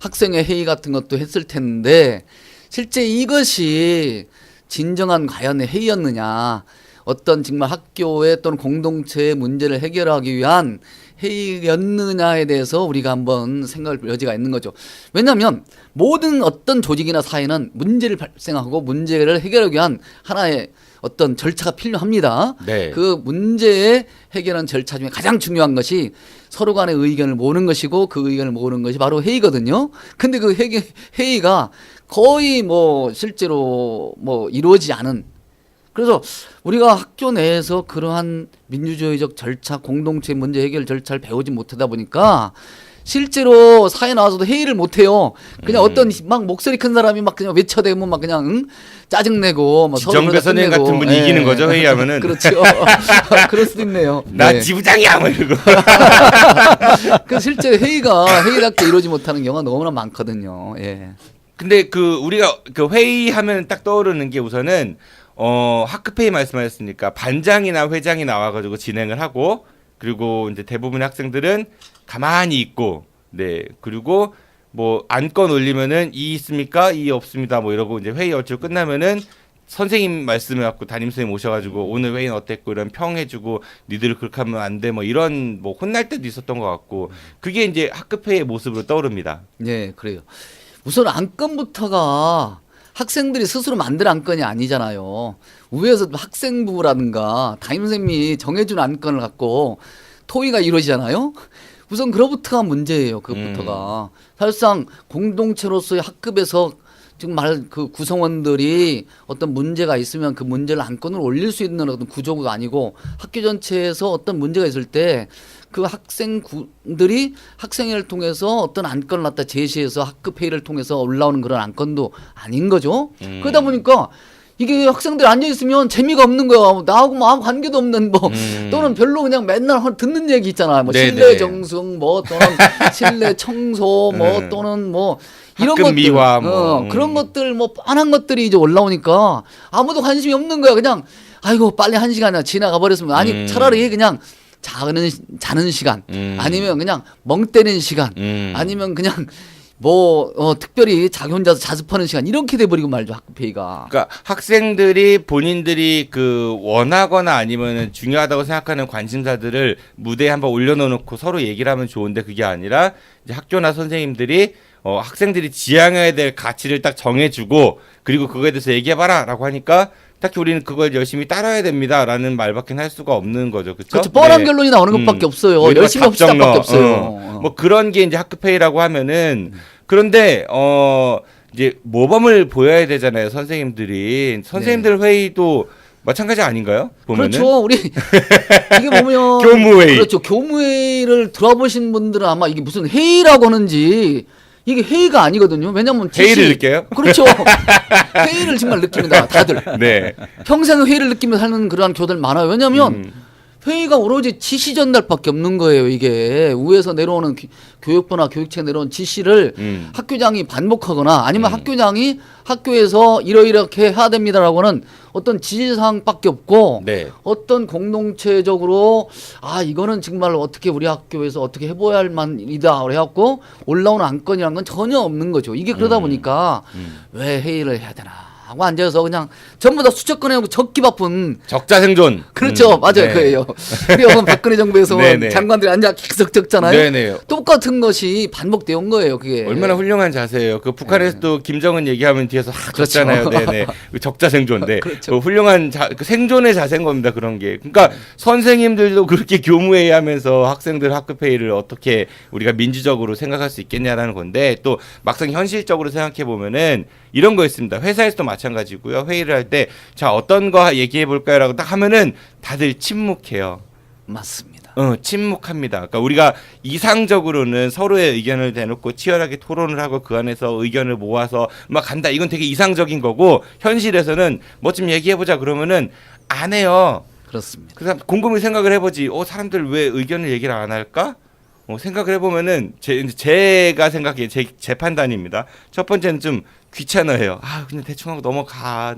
학생회 회의 같은 것도 했을 텐데 실제 이것이 진정한 과연 회의였느냐, 어떤 정말 학교의 또는 공동체의 문제를 해결하기 위한 회의였느냐에 대해서 우리가 한번 생각할 여지가 있는 거죠. 왜냐하면 모든 어떤 조직이나 사회는 문제를 발생하고 문제를 해결하기 위한 하나의 어떤 절차가 필요합니다. 네. 그 문제의 해결하는 절차 중에 가장 중요한 것이 서로 간의 의견을 모으는 것이고 그 의견을 모으는 것이 바로 회의거든요. 근데 그 회의가 거의 뭐 실제로 뭐 이루어지지 않은, 그래서 우리가 학교 내에서 그러한 민주주의적 절차, 공동체 문제 해결 절차를 배우지 못하다 보니까 실제로 사회 나와서도 회의를 못 해요. 그냥 어떤 막 목소리 큰 사람이 막 그냥 외쳐대고 막 그냥 짜증내고 막 지정배 선생 같은 분이 이기는 거죠, 회의하면은. 그렇죠. 그럴 수도 있네요. 나 네. 지부장이야 뭐 이러고. 그 실제 회의가 회의답게 이루어지지 못하는 경우가 너무나 많거든요. 예. 근데 그 우리가 그 회의하면 딱 떠오르는 게 우선은 학급회의 말씀하셨으니까 반장이나 회장이 나와가지고 진행을 하고, 그리고 이제 대부분의 학생들은 가만히 있고, 네, 그리고 뭐 안건 올리면은 이 있습니까? 이 없습니다. 뭐 이러고 이제 회의 얼추 끝나면은 선생님 말씀해갖고 담임 선생님 오셔가지고 오늘 회의는 어땠고 이런 평해주고 니들 그렇게 하면 안 돼 뭐 이런 뭐 혼날 때도 있었던 것 같고, 그게 이제 학급회의 모습으로 떠오릅니다. 네, 그래요. 우선 안건부터가 학생들이 스스로 만든 안건이 아니잖아요. 위에서 학생부라든가 담임선생님이 정해준 안건을 갖고 토의가 이루어지잖아요. 우선 그로부터가 문제예요. 그것부터가. 사실상 공동체로서의 학급에서 지금 말 그 구성원들이 어떤 문제가 있으면 그 문제를 안건을 올릴 수 있는 어떤 구조가 아니고, 학교 전체에서 어떤 문제가 있을 때 그 학생들이 학생회를 통해서 어떤 안건을 갖다 제시해서 학급 회의를 통해서 올라오는 그런 안건도 아닌 거죠. 그러다 보니까 이게 학생들이 앉아있으면 재미가 없는 거야. 나하고 뭐 아무 관계도 없는 뭐 또는 별로 그냥 맨날 듣는 얘기 있잖아요. 뭐 실내 정승 뭐 또는 실내 청소 뭐 또는 뭐 이런 것들, 미화 뭐. 그런 것들 뭐 뻔한 것들이 이제 올라오니까 아무도 관심이 없는 거야. 그냥 아이고 빨리 한 시간이나 지나가 버렸으면, 아니 차라리 그냥 자는 시간, 아니면 그냥 멍 때리는 시간, 아니면 그냥 뭐 특별히 자기 혼자서 자습하는 시간, 이렇게 돼버리고 말죠, 학급회의가. 그러니까 학생들이 본인들이 그 원하거나 아니면 중요하다고 생각하는 관심사들을 무대에 한번 올려놓고 서로 얘기를 하면 좋은데, 그게 아니라 이제 학교나 선생님들이 학생들이 지향해야 될 가치를 딱 정해주고, 그리고 그거에 대해서 얘기해봐라라고 하니까 딱히 우리는 그걸 열심히 따라야 됩니다라는 말밖에 할 수가 없는 거죠, 그렇죠? 그렇죠. 뻔한 결론이 나오는 것밖에 없어요. 열심히 합시다 밖에 없어요. 뭐 그런 게 이제 학급회의라고 하면은, 그런데 이제 모범을 보여야 되잖아요, 선생님들이. 선생님들 회의도 마찬가지 아닌가요? 보면은? 그렇죠. 우리 이게 보면 교무회의. 그렇죠. 교무회의를 들어보신 분들은 아마 이게 무슨 회의라고 하는지, 이게 회의가 아니거든요. 왜냐면 회의를 느껴요? 그렇죠. 회의를 정말 느낍니다, 다들. 네. 평생 회의를 느끼며 사는 그러한 교들 많아요. 왜냐면 회의가 오로지 지시 전달밖에 없는 거예요. 이게 위에서 내려오는 교육부나 교육청에 내려온 지시를 학교장이 반복하거나 아니면 학교장이 학교에서 이렇게 해야 됩니다라고는 어떤 지시사항밖에 없고, 네. 어떤 공동체적으로 이거는 정말 어떻게 우리 학교에서 어떻게 해봐야 할 만이다 그래갖고 올라오는 안건이라는 건 전혀 없는 거죠. 이게 그러다 보니까 왜 회의를 해야 되나 하고 앉아서 그냥 전부 다 수첩 꺼내고 적기 바쁜 적자생존. 그렇죠. 맞아요. 네. 그예요. 우리가 박근혜 정부에서 네네. 장관들이 앉아 계속 적잖아요. 네네. 똑같은 것이 반복되어 온 거예요. 그게 얼마나 훌륭한 자세예요. 그 북한에서도 김정은 얘기하면 뒤에서 그렇죠. 적잖아요. 네네. 그 적자생존. 네. 그렇죠. 그 훌륭한 그 생존의 자세인 겁니다. 그런 게. 그러니까 선생님들도 그렇게 교무회의 하면서 학생들 학급회의를 어떻게 우리가 민주적으로 생각할 수 있겠냐라는 건데, 또 막상 현실적으로 생각해 보면은 이런 거 있습니다. 회사에서도 마찬가지고요. 회의를 할 때 자 어떤 거 얘기해 볼까요라고 딱 하면은 다들 침묵해요. 맞습니다. 침묵합니다. 그러니까 우리가 이상적으로는 서로의 의견을 대놓고 치열하게 토론을 하고 그 안에서 의견을 모아서 막 간다. 이건 되게 이상적인 거고, 현실에서는 뭐 좀 얘기해 보자 그러면은 안 해요. 그렇습니다. 그래서 곰곰이 생각을 해보지. 사람들 왜 의견을 얘기를 안 할까? 생각을 해보면은 제가 생각해 제 판단입니다. 첫 번째는 좀 귀찮아해요. 그냥 대충 하고 넘어가.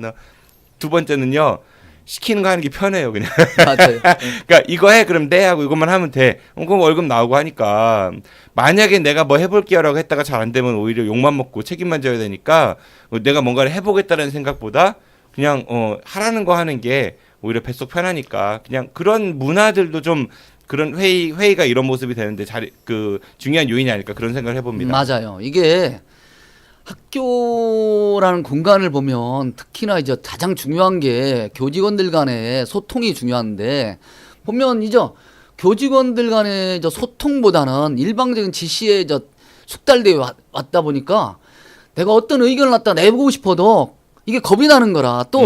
두 번째는요. 시키는 거 하는 게 편해요, 그냥. 맞아요. 그러니까 이거 해 그럼 돼 하고 이것만 하면 돼. 그럼 월급 나오고 하니까 만약에 내가 뭐 해볼게요라고 했다가 잘 안 되면 오히려 욕만 먹고 책임만 져야 되니까 내가 뭔가를 해보겠다는 생각보다 그냥 하라는 거 하는 게 오히려 뱃속 편하니까 그냥 그런 문화들도 좀 그런 회의가 이런 모습이 되는데 중요한 요인이 아닐까 그런 생각을 해봅니다. 맞아요. 이게 학교라는 공간을 보면 특히나 이제 가장 중요한 게 교직원들 간의 소통이 중요한데 보면 이제 교직원들 간의 소통보다는 일방적인 지시에 숙달되어 왔다 보니까 내가 어떤 의견을 갖다 내보고 싶어도 이게 겁이 나는 거라 또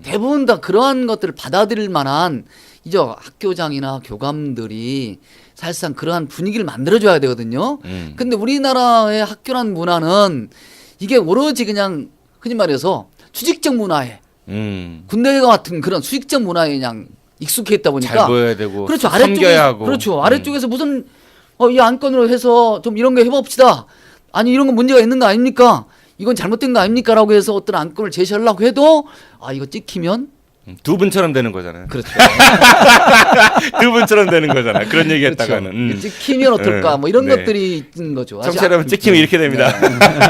대부분 다 그러한 것들을 받아들일 만한 이제 학교장이나 교감들이 사실상 그러한 분위기를 만들어줘야 되거든요. 근데 우리나라의 학교란 문화는 이게 오로지 그냥 흔히 말해서 수직적 문화에 군대와 같은 그런 수직적 문화에 그냥 익숙해 있다 보니까 잘 보여야 되고 그렇죠. 섬겨야 하고 그렇죠. 아래쪽에서 무슨 이 안건으로 해서 좀 이런 거 해봅시다. 아니 이런 거 문제가 있는 거 아닙니까? 이건 잘못된 거 아닙니까? 라고 해서 어떤 안건을 제시하려고 해도 이거 찍히면 두 분처럼 되는 거잖아요. 그렇죠. 두 분처럼 되는 거잖아. 그런 얘기 했다가는. 그렇죠. 찍히면 어떨까? 뭐 이런 것들이 있는 거죠. 청취자 여러분 찍히면 이렇게 됩니다.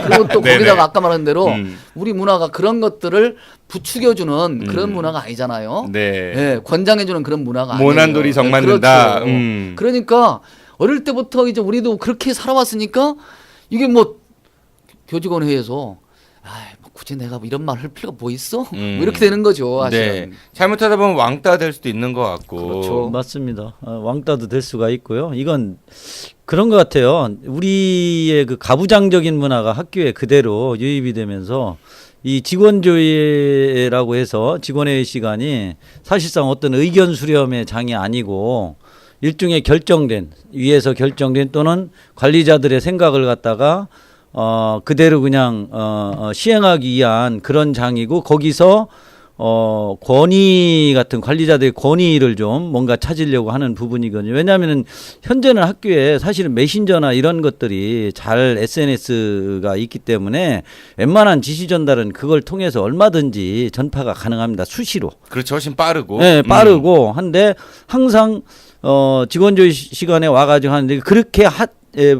그리고 또 거기다가 아까 말한 대로 우리 문화가 그런 것들을 부추겨주는 그런 문화가 아니잖아요. 네. 권장해주는 그런 문화가 아니에요. 모난돌이 정맞는다. 그렇죠. 그러니까 어릴 때부터 이제 우리도 그렇게 살아왔으니까 이게 뭐 교직원 회의에서 굳이 내가 이런 말 할 필요가 뭐 있어? 뭐 이렇게 되는 거죠. 사실은. 네. 잘못하다 보면 왕따 될 수도 있는 것 같고. 그렇죠. 맞습니다. 왕따도 될 수가 있고요. 이건 그런 것 같아요. 우리의 그 가부장적인 문화가 학교에 그대로 유입이 되면서 이 직원조회라고 해서 직원회의 시간이 사실상 어떤 의견 수렴의 장이 아니고 일종의 위에서 결정된 또는 관리자들의 생각을 갖다가 그대로 그냥 시행하기 위한 그런 장이고 거기서 권위 같은 관리자들의 권위를 좀 뭔가 찾으려고 하는 부분이거든요. 왜냐하면은 현재는 학교에 사실은 메신저나 이런 것들이 잘 SNS가 있기 때문에 웬만한 지시 전달은 그걸 통해서 얼마든지 전파가 가능합니다. 수시로. 그렇죠. 훨씬 빠르고. 네, 빠르고 한데 항상 직원조회 시간에 와가지고 하는데 그렇게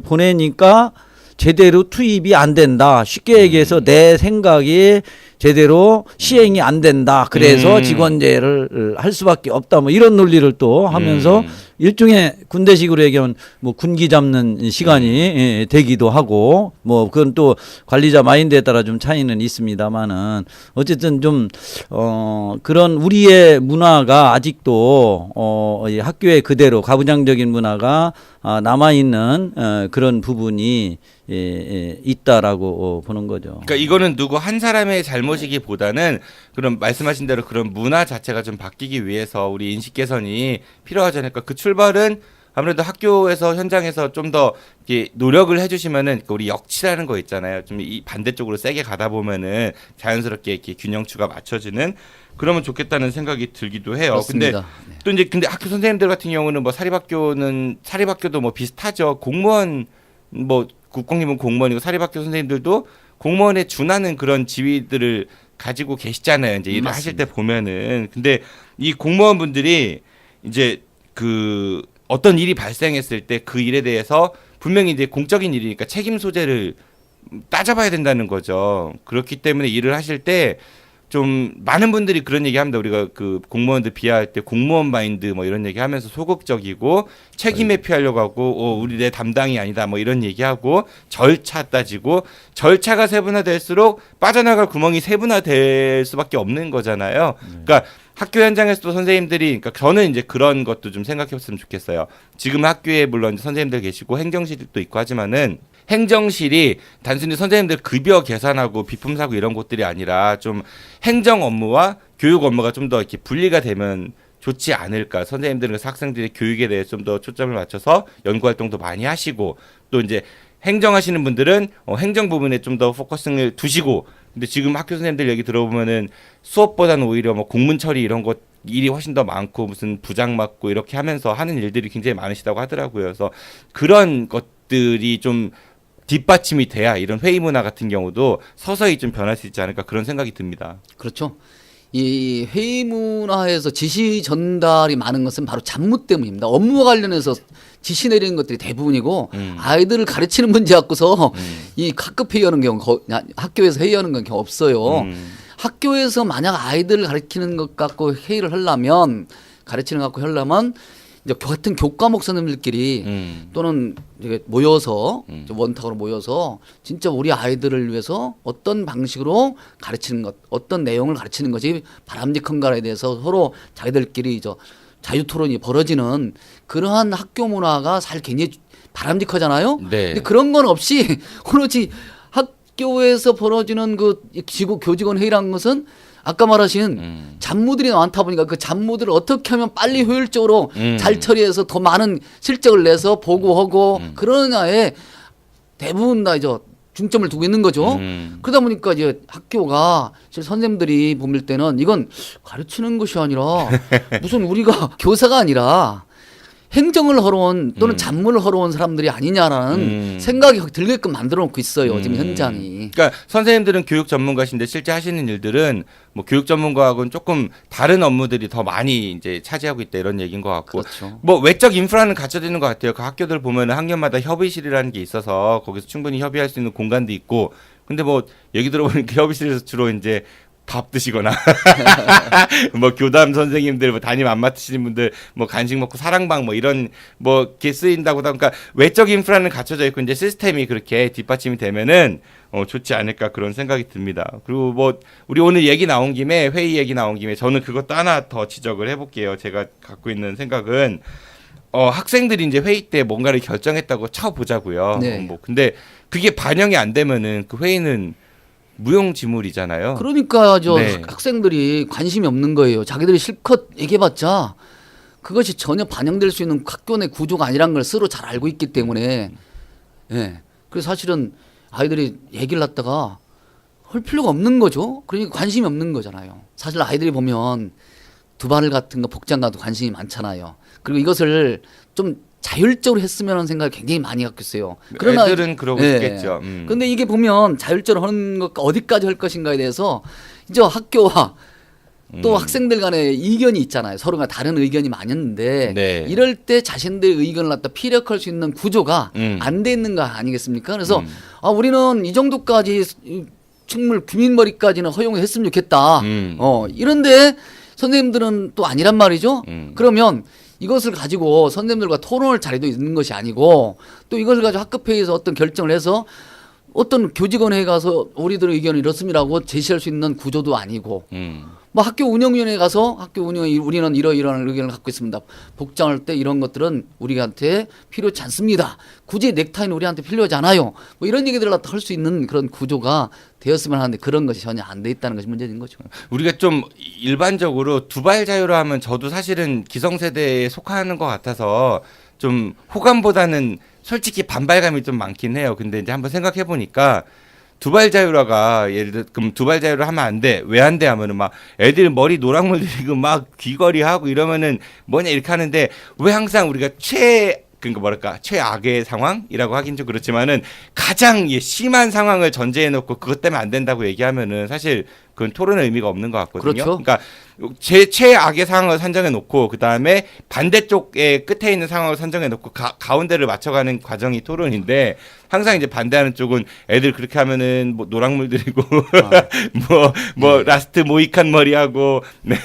보내니까 제대로 투입이 안 된다. 쉽게 얘기해서 내 생각이 제대로 시행이 안 된다. 그래서 직원제를 할 수밖에 없다. 뭐 이런 논리를 또 하면서 일종의 군대식으로 얘기하면 뭐 군기 잡는 시간이 되기도 하고 뭐 그건 또 관리자 마인드에 따라 좀 차이는 있습니다만은 어쨌든 좀 그런 우리의 문화가 아직도 학교에 그대로 가부장적인 문화가 남아 있는 그런 부분이 있다라고 보는 거죠. 그러니까 이거는 누구 한 사람의 잘못이기보다는 그런 말씀하신 대로 그런 문화 자체가 좀 바뀌기 위해서 우리 인식 개선이 필요하지 않을까. 그 출발은 아무래도 학교에서 현장에서 좀 더 노력을 해주시면은 우리 역치라는 거 있잖아요. 좀 이 반대쪽으로 세게 가다 보면은 자연스럽게 이렇게 균형추가 맞춰지는 그러면 좋겠다는 생각이 들기도 해요. 그렇습니다. 근데 학교 선생님들 같은 경우는 뭐 사립학교도 뭐 비슷하죠. 공무원 뭐 국공립은 공무원이고 사립학교 선생님들도 공무원에 준하는 그런 지위들을 가지고 계시잖아요. 이제 일을 하실 때 보면은. 근데 이 공무원분들이 이제 그 어떤 일이 발생했을 때 그 일에 대해서 분명히 이제 공적인 일이니까 책임 소재를 따져봐야 된다는 거죠. 그렇기 때문에 일을 하실 때 좀 많은 분들이 그런 얘기합니다. 우리가 그 공무원들 비하할 때 공무원 마인드 뭐 이런 얘기하면서 소극적이고 책임에 피하려고 하고 우리 내 담당이 아니다 뭐 이런 얘기하고 절차 따지고 절차가 세분화될수록 빠져나갈 구멍이 세분화될 수밖에 없는 거잖아요. 그러니까 학교 현장에서도 선생님들이 그러니까 저는 이제 그런 것도 좀 생각해봤으면 좋겠어요. 지금 학교에 물론 선생님들 계시고 행정실도 있고 하지만은 행정실이 단순히 선생님들 급여 계산하고 비품 사고 이런 것들이 아니라 좀 행정 업무와 교육 업무가 좀 더 이렇게 분리가 되면 좋지 않을까. 선생님들은 학생들의 교육에 대해 좀 더 초점을 맞춰서 연구 활동도 많이 하시고 또 이제 행정하시는 분들은 행정 부분에 좀 더 포커싱을 두시고, 근데 지금 학교 선생님들 얘기 들어보면은 수업보다는 오히려 뭐 공문 처리 이런 것 일이 훨씬 더 많고 무슨 부장 맡고 이렇게 하면서 하는 일들이 굉장히 많으시다고 하더라고요. 그래서 그런 것들이 좀 뒷받침이 돼야 이런 회의 문화 같은 경우도 서서히 좀 변할 수 있지 않을까 그런 생각이 듭니다. 그렇죠. 이 회의 문화에서 지시 전달이 많은 것은 바로 잡무 때문입니다. 업무와 관련해서 지시 내리는 것들이 대부분이고 아이들을 가르치는 문제 갖고서 이 학급 회의하는 경우 학교에서 회의하는 건 경우 없어요. 학교에서 만약 아이들을 가르치는 것 갖고 회의를 하려면 가르치는 것 갖고 하려면 이제 같은 교과목 선생님들끼리 또는 이제 모여서 원탁으로 모여서 진짜 우리 아이들을 위해서 어떤 방식으로 가르치는 것, 어떤 내용을 가르치는 것이 바람직한가에 대해서 서로 자기들끼리 이제 자유 토론이 벌어지는 그러한 학교 문화가 사실 굉장히 바람직하잖아요. 네. 근데 그런 건 없이 오로지 학교에서 벌어지는 그 교직원 회의라는 것은 아까 말하신 잡무들이 많다 보니까 그 잡무들을 어떻게 하면 빨리 효율적으로 잘 처리해서 더 많은 실적을 내서 보고하고 그러냐에 대부분 다 이제 중점을 두고 있는 거죠. 그러다 보니까 이제 학교가 사실 선생님들이 보실 때는 이건 가르치는 것이 아니라 무슨 우리가 교사가 아니라 행정을 하러 온 또는 잡무를 하러 온 사람들이 아니냐라는 생각이 들게끔 만들어 놓고 있어요. 지금 현장이. 그러니까 선생님들은 교육 전문가신데 실제 하시는 일들은 뭐 교육 전문가하고는 조금 다른 업무들이 더 많이 이제 차지하고 있다 이런 얘기인 것 같고. 그렇죠. 뭐 외적 인프라는 갖춰져 있는 것 같아요. 그 학교들 보면은 학년마다 협의실이라는 게 있어서 거기서 충분히 협의할 수 있는 공간도 있고. 근데 뭐 얘기 들어보니까 협의실에서 주로 이제 밥 드시거나 뭐 교담 선생님들 뭐 담임 안 맡으시는 분들 뭐 간식 먹고 사랑방 뭐 이런 뭐 이렇게 쓰인다고 그러니까 외적 인프라는 갖춰져 있고 이제 시스템이 그렇게 뒷받침이 되면은 좋지 않을까 그런 생각이 듭니다. 그리고 뭐 우리 오늘 얘기 나온 김에 회의 얘기 나온 김에 저는 그것도 하나 더 지적을 해볼게요. 제가 갖고 있는 생각은 학생들이 이제 회의 때 뭔가를 결정했다고 쳐보자고요. 네. 뭐 근데 그게 반영이 안 되면은 그 회의는 무용지물이잖아요. 그러니까 네. 학생들이 관심이 없는 거예요. 자기들이 실컷 얘기해봤자 그것이 전혀 반영될 수 있는 학교 내 구조가 아니란 걸 스스로 잘 알고 있기 때문에 예. 그래서 사실은 아이들이 얘기를 갖다가 할 필요가 없는 거죠. 그러니까 관심이 없는 거잖아요. 사실 아이들이 보면 두발 같은 거 복장 가도 관심이 많잖아요. 그리고 이것을 좀 자율적으로 했으면 하는 생각을 굉장히 많이 갖고 있어요. 그러나 애들은 그러고 싶겠죠. 근데 이게 보면 자율적으로 하는 것 어디까지 할 것인가에 대해서 이제 학교와 또 학생들 간에 이견이 있잖아요. 서로가 다른 의견이 많았는데 네. 이럴 이럴 때 자신들의 의견을 갖다 피력할 수 있는 구조가 안 돼 있는 거 아니겠습니까? 그래서 우리는 이 정도까지 식물 규민머리까지는 허용했으면 좋겠다. 이런데 선생님들은 또 아니란 말이죠. 그러면 이것을 가지고 선생님들과 토론할 자리도 있는 것이 아니고 또 이것을 가지고 학급회의에서 어떤 결정을 해서 어떤 교직원회에 가서 우리들의 의견을 이렇습니다라고 제시할 수 있는 구조도 아니고 뭐 학교 운영위원회에 가서 학교 운영이 우리는 이러이러한 의견을 갖고 있습니다. 복장할 때 이런 것들은 우리한테 필요치 않습니다. 굳이 넥타이는 우리한테 필요하지 않아요. 뭐 이런 얘기들을 할 수 있는 그런 구조가 되었으면 하는데 그런 것이 전혀 안 돼 있다는 것이 문제인 거죠. 우리가 좀 일반적으로 두발 자유로 하면 저도 사실은 기성세대에 속하는 것 같아서 좀 호감보다는 솔직히 반발감이 좀 많긴 해요. 근데 이제 한번 생각해 보니까 두발 자유라가 예를 들어 그럼 두발 자유를 하면 안 돼. 왜 안 돼? 하면은 막 애들 머리 노랑물 들이고 막 귀걸이 하고 이러면은 뭐냐 이렇게 하는데 왜 항상 우리가 그러니까 뭐랄까 최악의 상황이라고 하긴 좀 그렇지만은 가장 심한 상황을 전제해 놓고 그것 때문에 안 된다고 얘기하면은 사실 그건 토론의 의미가 없는 것 같거든요. 그렇죠. 그러니까 최악의 상황을 산정해 놓고 그 다음에 반대쪽에 끝에 있는 상황을 산정해 놓고 가운데를 맞춰가는 과정이 토론인데 항상 이제 반대하는 쪽은 애들 그렇게 하면은 뭐 노랑물 들이고 뭐 라스트 모이칸 머리하고 네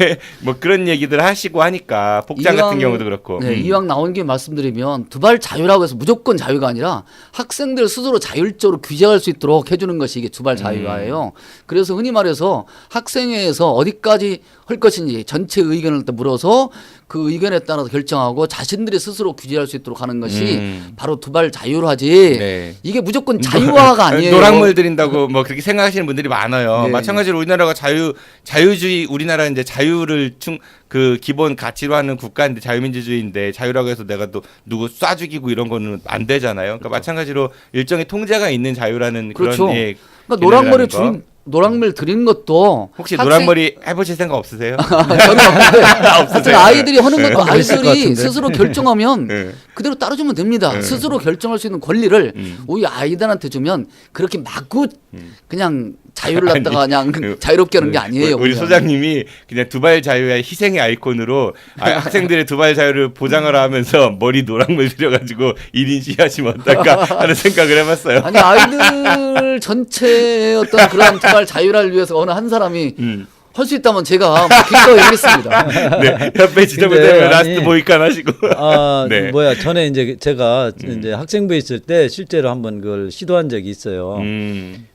뭐 그런 얘기들 하시고 하니까 복장 같은 경우도 그렇고 이왕 나온 게 말씀드리면 두발 자유라고 해서 무조건 자유가 아니라 학생들 스스로 자율적으로 규제할 수 있도록 해주는 것이 이게 두발 자유화예요. 그래서 흔히 말해서 가서 학생회에서 어디까지 할 것인지 전체 의견을 물어서 그 의견에 따라서 결정하고 자신들이 스스로 규제할 수 있도록 하는 것이 바로 두발 자유화지. 네. 이게 무조건 자유화가 아니에요. 노랑물 드린다고 뭐 그렇게 생각하시는 분들이 많아요. 네. 마찬가지로 우리나라가 자유주의, 우리나라는 이제 자유를 그 기본 가치로 하는 국가인데 자유민주주의인데 자유라고 해서 내가 또 누구 쏴 죽이고 이런 거는 안 되잖아요. 그러니까 마찬가지로 일정의 통제가 있는 자유라는 그렇죠. 그런 그러니까 노랑물 드리는 것도 혹시 노랑머리 해보실 생각 없으세요? 저는 없는데 하여튼 아이들이 하는 것도 네. 있을 것 아이들이 같은데. 스스로 결정하면 네. 그대로 따라주면 됩니다. 스스로 결정할 수 있는 권리를 우리 아이들한테 주면 그렇게 마구 그냥 자유를 갖다가 그냥 자유롭게 하는 게 아니에요. 우리 소장님이 그냥 두발 자유의 희생의 아이콘으로 학생들의 두발 자유를 보장하라 하면서 머리 노랑물 들여가지고 1인 시위하시면 어떨까 하는 생각을 해봤어요. 아니 아이들 전체의 어떤 그런 두발 자유를 위해서 어느 한 사람이 할 수 있다면 제가 기꺼이 하겠습니다. 네, 협회 지정부 되면 라스트 모이칸 하시고. 네. 전에 이제 제가 이제 학생부에 있을 때 실제로 한번 그걸 시도한 적이 있어요.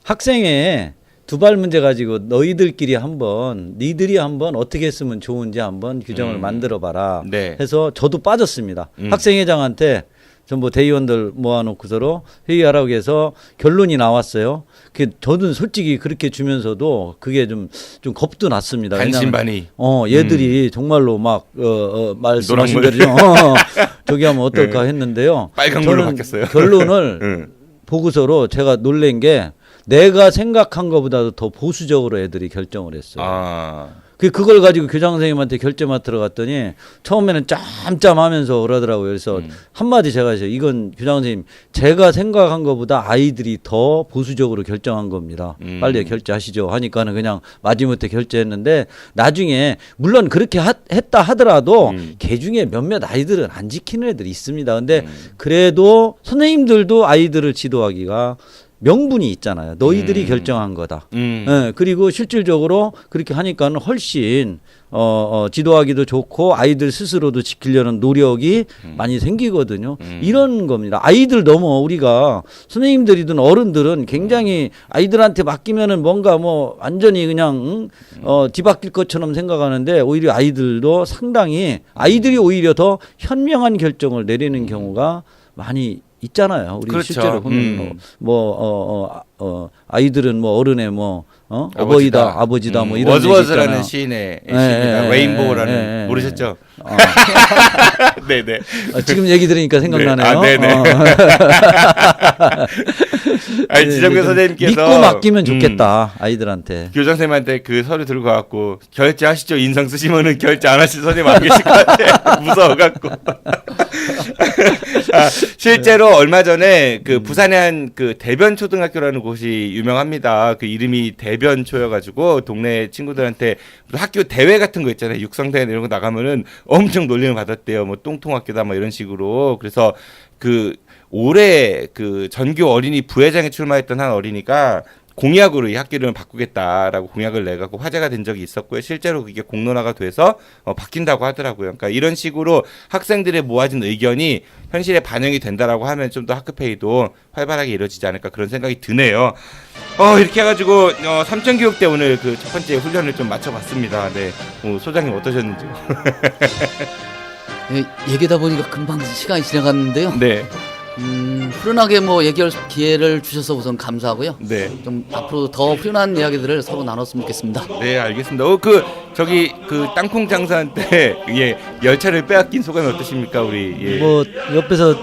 학생회 두발 문제 가지고 너희들끼리 니들이 한번 어떻게 했으면 좋은지 한번 규정을 만들어 봐라. 네. 해서 저도 빠졌습니다. 학생회장한테 전부 대의원들 모아놓고서로 회의하라고 해서 결론이 나왔어요. 저는 솔직히 그렇게 주면서도 그게 좀 겁도 났습니다. 반신반의. 얘들이 정말로 막 말씀하신 대로 저기 하면 어떨까 했는데요. 빨강물로 바뀌었어요. 결론을 보고서로 제가 놀란 게 내가 생각한 것보다도 더 보수적으로 애들이 결정을 했어요. 그걸 가지고 교장 선생님한테 결제 맡으러 갔더니 처음에는 짬짬하면서 그러더라고요. 그래서 한마디 제가 했어요. 이건 교장 선생님 제가 생각한 것보다 아이들이 더 보수적으로 결정한 겁니다. 빨리 결제하시죠 하니까는 그냥 마지못해 결제했는데 나중에 물론 그렇게 했다 하더라도 개 중에 몇몇 아이들은 안 지키는 애들이 있습니다. 근데 그래도 선생님들도 아이들을 지도하기가 명분이 있잖아요. 너희들이 결정한 거다. 네, 그리고 실질적으로 그렇게 하니까는 훨씬 지도하기도 좋고 아이들 스스로도 지키려는 노력이 많이 생기거든요. 이런 겁니다. 아이들 너무 우리가 선생님들이든 어른들은 굉장히 아이들한테 맡기면은 뭔가 뭐 완전히 그냥 뒤바뀔 것처럼 생각하는데 오히려 아이들도 상당히 아이들이 오히려 더 현명한 결정을 내리는 경우가 많이 있잖아요. 우리 그렇죠. 실제로 보면 아이들은 뭐 어른의 어버이다, 아버지다 뭐 이런 얘기 있잖아요. 워즈워즈라는 시인의 시입니다. 레인보우라는 모르셨죠? 네네. 지금 얘기 들으니까 생각나네요. 네네. 아니 지정교 선생님께서 믿고 맡기면 좋겠다 아이들한테. 교장 선생님한테 그 서류 들고 가갖고 결제하시죠. 인상 쓰시면은 결제 안 하실 선생님 안 계실 것 같아. 무서워갖고. 실제로 얼마 전에 그 부산에 한 그 대변 초등학교라는 곳이 유명합니다. 그 이름이 대변초여가지고 동네 친구들한테 학교 대회 같은 거 있잖아요. 육성대회 이런 거 나가면은 엄청 놀림을 받았대요. 뭐 똥통학교다 뭐 이런 식으로. 그래서 그 올해 그 전교 어린이 부회장에 출마했던 한 어린이가 공약으로 이 학교를 바꾸겠다라고 공약을 내갖고 화제가 된 적이 있었고요. 실제로 그게 공론화가 돼서 바뀐다고 하더라고요. 그러니까 이런 식으로 학생들의 모아진 의견이 현실에 반영이 된다라고 하면 좀 더 학급회의도 활발하게 이루어지지 않을까 그런 생각이 드네요. 이렇게 해가지고 삼천교육 때 오늘 그 첫 번째 훈련을 좀 마쳐봤습니다. 네, 소장님 어떠셨는지요? 네, 얘기하다 보니까 금방 시간이 지나갔는데요. 네. 훈훈하게 뭐 얘기할 기회를 주셔서 우선 감사하고요. 네. 좀 앞으로 더 훈훈한 이야기들을 서로 나눴으면 좋겠습니다. 네, 알겠습니다. 그 땅콩 장사한 때 열차를 빼앗긴 소감이 어떠십니까, 우리? 예. 뭐 옆에서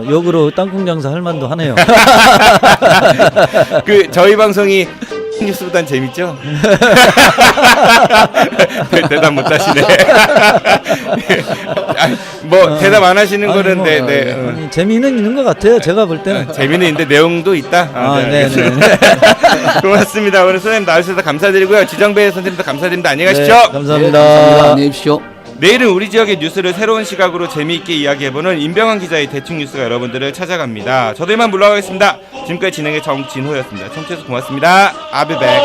역으로 땅콩 장사 할 만도 하네요. 저희 방송이 뉴스보단 재밌죠? 대답 못 하시네. 대답 안 하시는 거는 네. 재미는 있는 것 같아요. 제가 볼 때는. 재미는 있는데 내용도 있다. 네. 고맙습니다. 오늘 선생님 나와주셔서 감사드리고요. 지정배 선생님도 감사드립니다. 안녕히 가십시오. 네, 감사합니다. 안녕히 계십시오. 내일은 우리 지역의 뉴스를 새로운 시각으로 재미있게 이야기해보는 임병환 기자의 대충 뉴스가 여러분들을 찾아갑니다. 저도 이만 물러가겠습니다. 지금까지 진행의 정진호였습니다. 청취해주셔서 고맙습니다. I'll be back.